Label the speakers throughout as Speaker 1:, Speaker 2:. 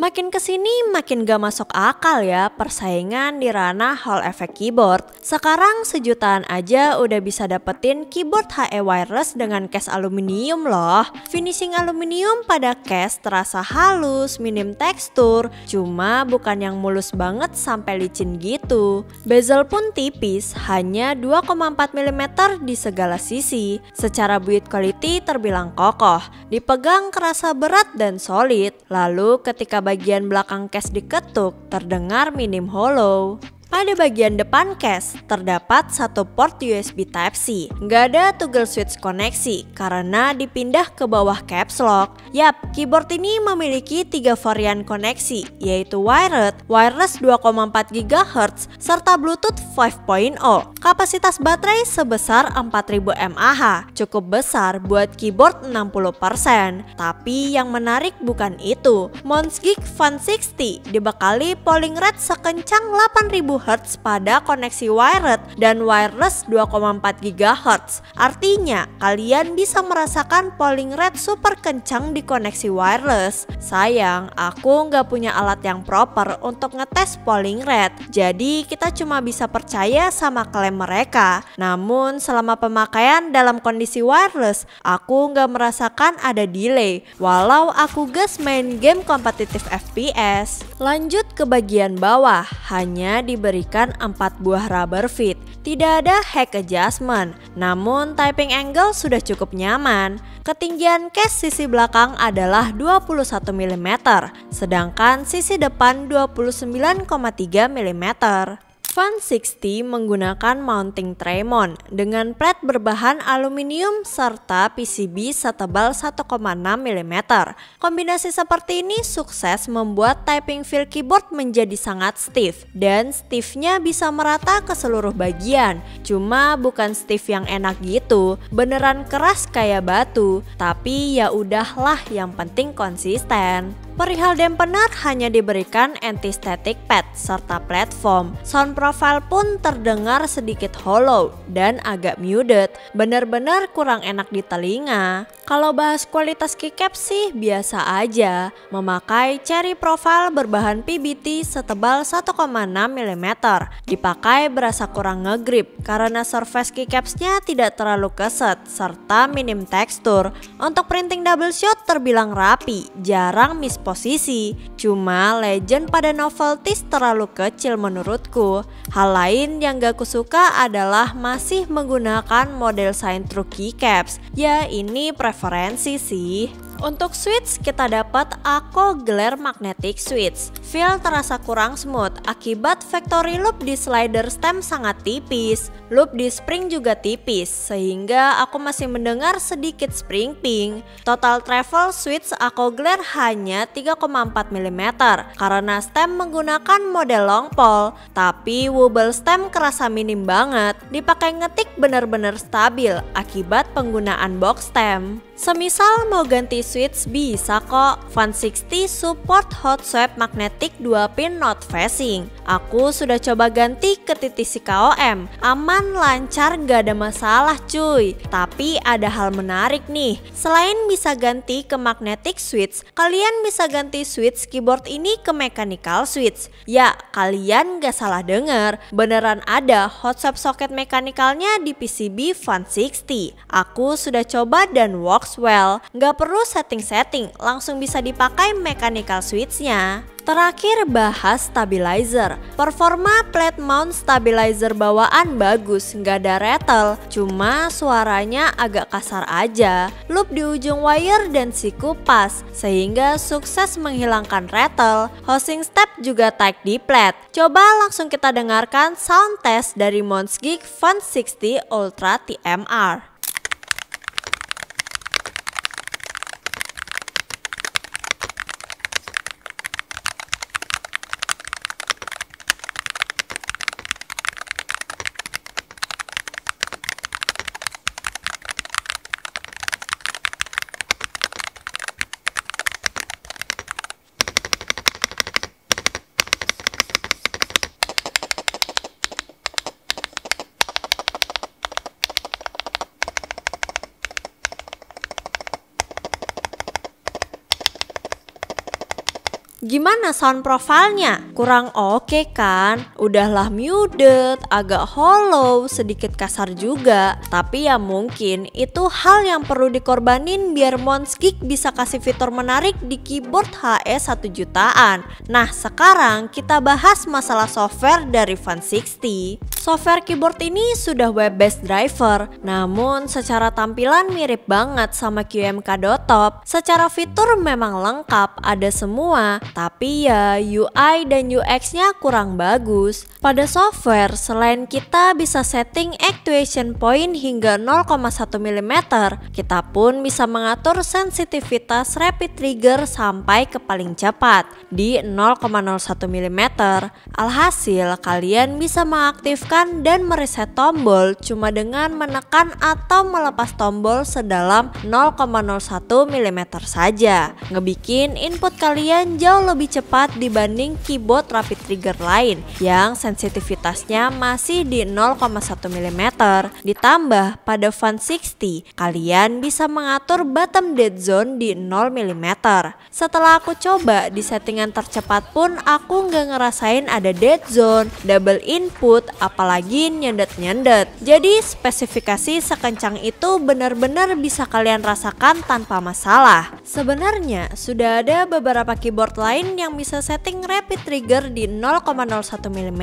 Speaker 1: Makin kesini makin gak masuk akal ya persaingan di ranah Hall Effect Keyboard. Sekarang sejutaan aja udah bisa dapetin keyboard HE wireless dengan case aluminium loh. Finishing aluminium pada case terasa halus, minim tekstur, cuma bukan yang mulus banget sampai licin gitu. Bezel pun tipis, hanya 2,4 mm di segala sisi. Secara build quality terbilang kokoh, dipegang kerasa berat dan solid. Lalu ketika bagian belakang case diketuk, terdengar minim hollow. Pada bagian depan case, terdapat satu port USB Type-C. Nggak ada toggle switch koneksi karena dipindah ke bawah caps lock. Yap, keyboard ini memiliki 3 varian koneksi, yaitu wired, wireless 2,4 GHz, serta Bluetooth 5.0. Kapasitas baterai sebesar 4000 mAh, cukup besar buat keyboard 60%. Tapi yang menarik bukan itu. Monsgeek Fun 60 dibekali polling rate sekencang 8000 Hz pada koneksi wired dan wireless 2,4 GHz. Artinya, kalian bisa merasakan polling rate super kencang di koneksi wireless. Sayang, aku nggak punya alat yang proper untuk ngetes polling rate. Jadi, kita cuma bisa percaya sama klaim mereka. Namun, selama pemakaian dalam kondisi wireless, aku nggak merasakan ada delay. Walau aku gas main game kompetitif FPS. Lanjut ke bagian bawah, hanya diberikan 4 buah rubber feet. Tidak ada head adjustment, namun typing angle sudah cukup nyaman. Ketinggian case sisi belakang adalah 21 mm, sedangkan sisi depan 29,3 mm. Fun 60 menggunakan mounting tray mount dengan plat berbahan aluminium serta PCB setebal 1,6 mm. Kombinasi seperti ini sukses membuat typing feel keyboard menjadi sangat stiff, dan stiffnya bisa merata ke seluruh bagian. Cuma bukan stiff yang enak gitu, beneran keras kayak batu. Tapi ya udahlah, yang penting konsisten. Perihal dampener hanya diberikan anti-static pad serta platform. Sound profile pun terdengar sedikit hollow dan agak muted, bener-bener kurang enak di telinga. Kalau bahas kualitas keycap sih biasa aja, memakai cherry profile berbahan PBT setebal 1,6 mm. Dipakai berasa kurang ngegrip karena surface keycapsnya tidak terlalu keset serta minim tekstur. Untuk printing double shot terbilang rapi, jarang miss posisi. Cuma legend pada novelties terlalu kecil menurutku. Hal lain yang gak kusuka adalah masih menggunakan model sign through keycaps. Ya ini preferensi sih. Untuk switch kita dapat Akko Glare Magnetic Switch. Feel terasa kurang smooth akibat factory loop di slider stem sangat tipis. Loop di spring juga tipis sehingga aku masih mendengar sedikit spring ping. Total travel switch Akko Glare hanya 3,4 mm karena stem menggunakan model long pole. Tapi wobble stem kerasa minim banget. Dipakai ngetik bener-bener stabil akibat penggunaan box stem. Semisal mau ganti switch bisa kok. Fun 60 support hot swap magnetic 2 pin not facing. Aku sudah coba ganti ke TTC KOM, aman, lancar, gak ada masalah cuy. Tapi ada hal menarik nih, selain bisa ganti ke magnetic switch, kalian bisa ganti switch keyboard ini ke mechanical switch. Ya, kalian gak salah denger, beneran ada hot swap socket mekanikalnya di PCB Fun 60. Aku sudah coba dan works well, gak perlu setting-setting, langsung bisa dipakai mechanical switchnya. Terakhir bahas stabilizer. Performa plate mount stabilizer bawaan bagus, nggak ada rattle, cuma suaranya agak kasar aja. Loop di ujung wire dan siku pas, sehingga sukses menghilangkan rattle. Housing step juga tight di plate. Coba langsung kita dengarkan sound test dari Monsgeek Fun 60 Ultra TMR. Gimana sound profile-nya? Kurang oke kan? Udahlah muted, agak hollow, sedikit kasar juga. Tapi ya mungkin itu hal yang perlu dikorbanin biar Monsgeek bisa kasih fitur menarik di keyboard HE 1 jutaan. Nah, sekarang kita bahas masalah software dari Fun60. Software keyboard ini sudah web-based driver, namun secara tampilan mirip banget sama QMK.top. Secara fitur memang lengkap, ada semua, tapi ya UI dan UX-nya kurang bagus. Pada software, selain kita bisa setting actuation point hingga 0,1 mm, kita pun bisa mengatur sensitivitas rapid trigger sampai ke paling cepat di 0,01 mm. Alhasil, kalian bisa mengaktifkan dan mereset tombol cuma dengan menekan atau melepas tombol sedalam 0,01 mm saja. Ngebikin input kalian jauh lebih cepat dibanding keyboard rapid trigger lain yang sensitivitasnya masih di 0,1 mm. Ditambah pada Fun60, kalian bisa mengatur bottom dead zone di 0 mm. Setelah aku coba di settingan tercepat pun aku nggak ngerasain ada dead zone, double input, apalagi nyendet-nyendet. Jadi spesifikasi sekencang itu benar-benar bisa kalian rasakan tanpa masalah. Sebenarnya sudah ada beberapa keyboard lain yang bisa setting rapid trigger di 0,01 mm,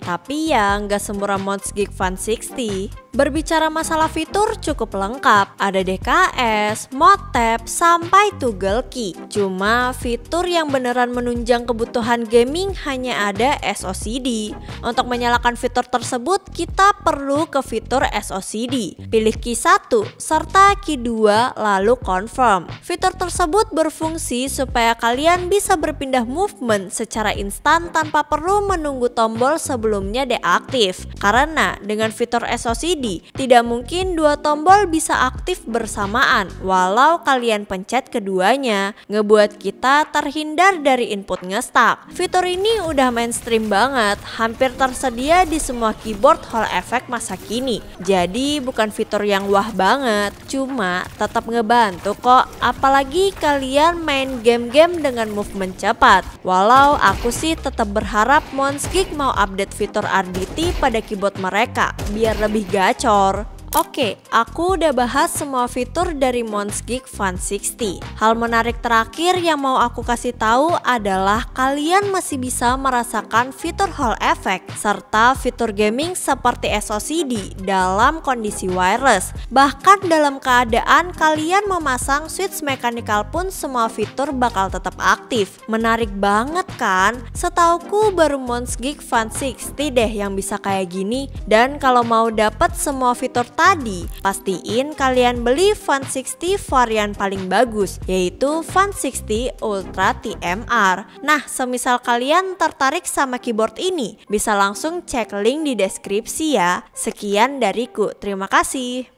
Speaker 1: tapi ya nggak semurah Monsgeek Fun60. Berbicara masalah fitur cukup lengkap, ada DKS, mode tab, sampai toggle key. Cuma fitur yang beneran menunjang kebutuhan gaming hanya ada SOCD. Untuk menyalakan fitur tersebut, kita perlu ke fitur SOCD. Pilih key 1 serta key 2 lalu confirm. Fitur tersebut berfungsi supaya kalian bisa berpindah movement secara instan tanpa perlu menunggu tombol sebelumnya deaktif. Karena dengan fitur SOCD, tidak mungkin dua tombol bisa aktif bersamaan walau kalian pencet keduanya, ngebuat kita terhindar dari input nge-stuck. Fitur ini udah mainstream banget, hampir tersedia di semua keyboard Hall Effect masa kini. Jadi bukan fitur yang wah banget, cuma tetap ngebantu kok, apalagi kalian main game-game dengan movement cepat. Walau aku sih tetap berharap Monsgeek mau update fitur RDT pada keyboard mereka biar lebih gacor. Oke, aku udah bahas semua fitur dari Monsgeek Fun60. Hal menarik terakhir yang mau aku kasih tahu adalah kalian masih bisa merasakan fitur Hall Effect serta fitur gaming seperti SOCD dalam kondisi wireless. Bahkan dalam keadaan kalian memasang switch mechanical pun semua fitur bakal tetap aktif. Menarik banget kan? Setauku baru Monsgeek Fun60 deh yang bisa kayak gini. Dan kalau mau dapet semua fitur tadi, pastiin kalian beli Fun60 varian paling bagus, yaitu Fun60 Ultra TMR. Nah, semisal kalian tertarik sama keyboard ini, bisa langsung cek link di deskripsi ya. Sekian dariku, terima kasih.